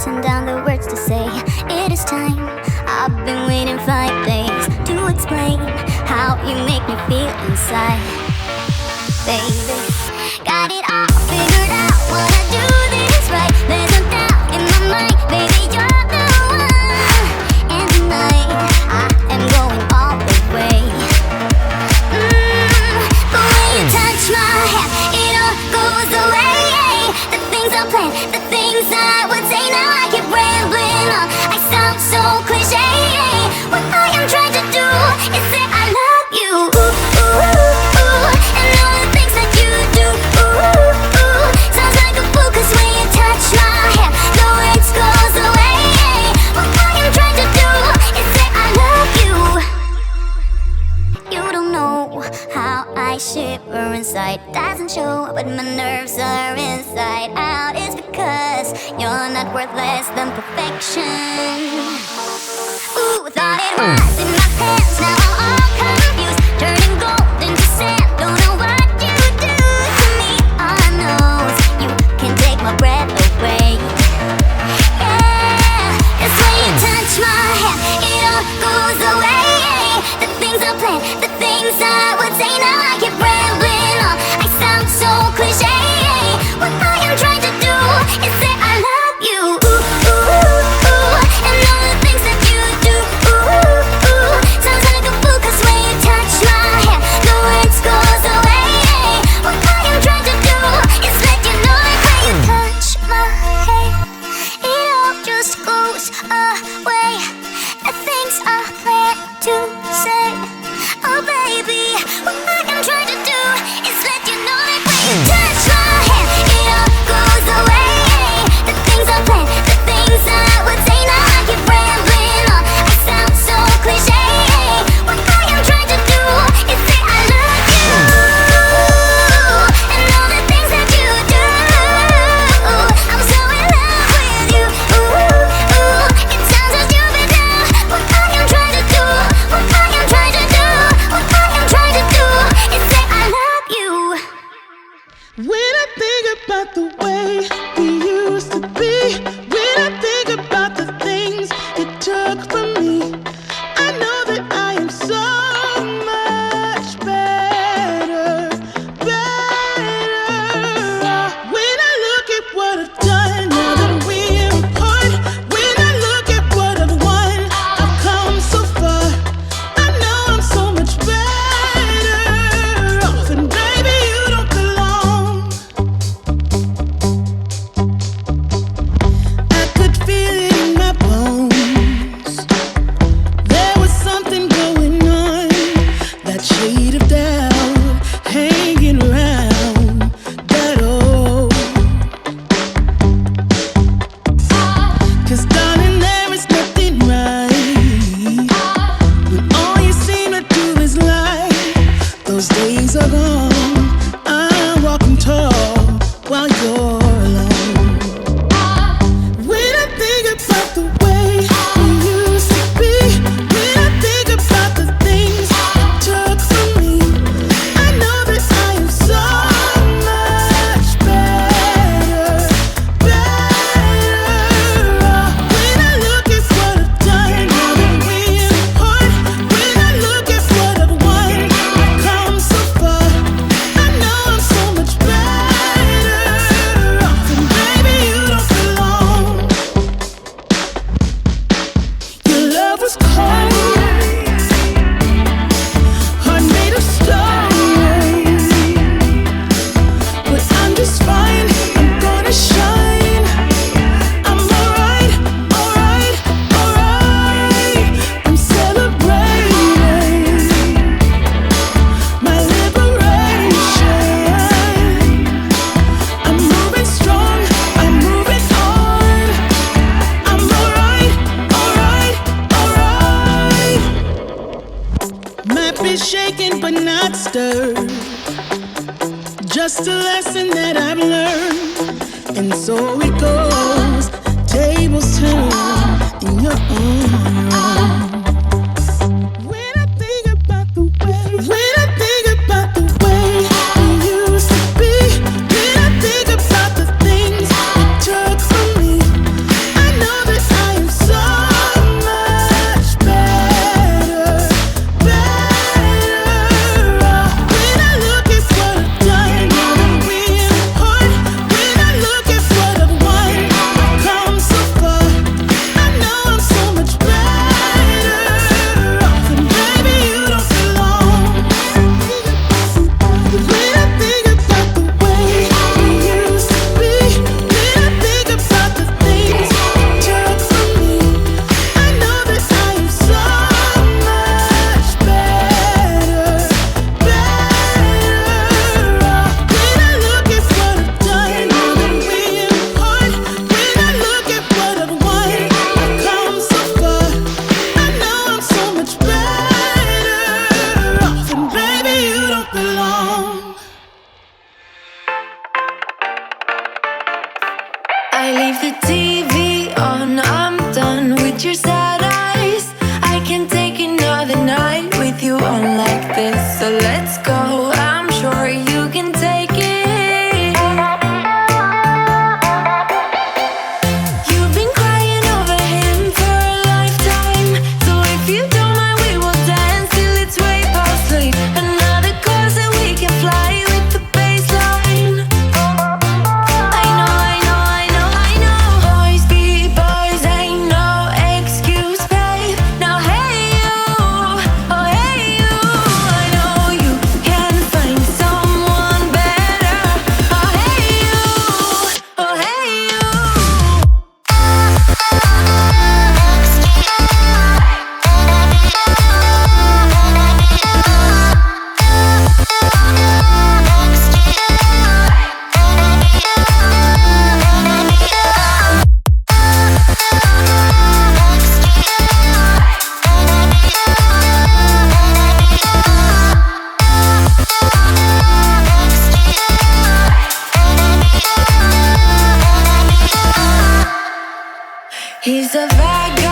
written down the words to say. It is time. I've been waiting 5 days to explain how you make me feel inside. Baby, got it all figured out. Wanna do this right. There's no doubt in my mind. Baby, you're the one. And tonight I am going all the way. The way you touch my hair, it all goes away. The things I plan, the things I would say. Now I keep rambling on. I sound so cliche. What I am trying to do is say I love you. Ooh, ooh, ooh. And all the things that you do. Ooh, ooh. Sounds like a fool, 'cause when you touch my hair, the words goes away. What I am trying to do is say I love you. You don't know how I shiver inside. Doesn't show, but my nerves are inside out. It's because you're not worth less than perfection. Ooh, thought it was in my hands. Now I'm all confused, turning gold into sand. Don't know what you do to me. All I know is you can take my breath away. Yeah, 'cause when you touch my hair, it all goes away. The things I plan, the things I would say. Now I keep rambling on. I sound so cliche. What I am trying to do is say I love you. Ooh, ooh, ooh. And all the things that you do. Ooh, ooh. Sounds like a fool, 'cause when you touch my hair, the words goes away. What I am trying to do is let you know that when you touch my hair, it all just goes away. The things I plan to say. Oh baby, what I am trying to do is let you know that when you touch my hair, it all goes away. The things I plan, the things I would say. Now I keep rambling on. I sound so cliche. What I am trying to do is say I love you. And all the things that you do. I'm so in love with you. Ooh, ooh. It sounds so stupid now. What I am trying to do, what I am trying to do, what I am trying to do is say I love you. When I think about the way we used to be, when I think about the things it took from me, I know that I am so much better, better. When I look at what I've done, now that we're apart, when I look at what I've won, I've come so far. I know I'm so much better off, and baby, you don't belong. I could feel it in my bones. There was something going on, that shade of doubt hanging around that old. 'Cause darling, there is nothing right when all you seem to do is lie. Those days are gone. I'm walking tall while you're alone. When I think about the way we used to be, when I think about the things it took from me, I know that I am so much better, better. When I look at what I've done, now that we're apart, when I look at what I've won, I've come so far. I know I'm so much better off, and baby, you don't belong. Your love was cold, heart made of stone, but I'm just fine. I'm gonna shine. I'm alright, alright, alright. I'm celebrating my liberation. I'm moving strong, I'm moving on. I'm alright, alright, alright. Might be shaken but not stirred. Just a lesson that I've learned. And so it goes. Tables turn in your own. When I think about the way, when I think about the way we used to be, when I think about the things it took from me, I know I leave the TV on, I'm done with your sad eyes. I can take another night with you on like this. So let's go, I'm sure you can take it. You've been crying over him for a lifetime. So if you don't mind, we will dance till it's way past late. Another course that we can fly with the baseline. I know, I know, I know, I know. Boys be boys, ain't no excuse, babe. Now hey you, oh hey you. I know you can find someone better. Oh hey you, oh hey you. He's a bad guy.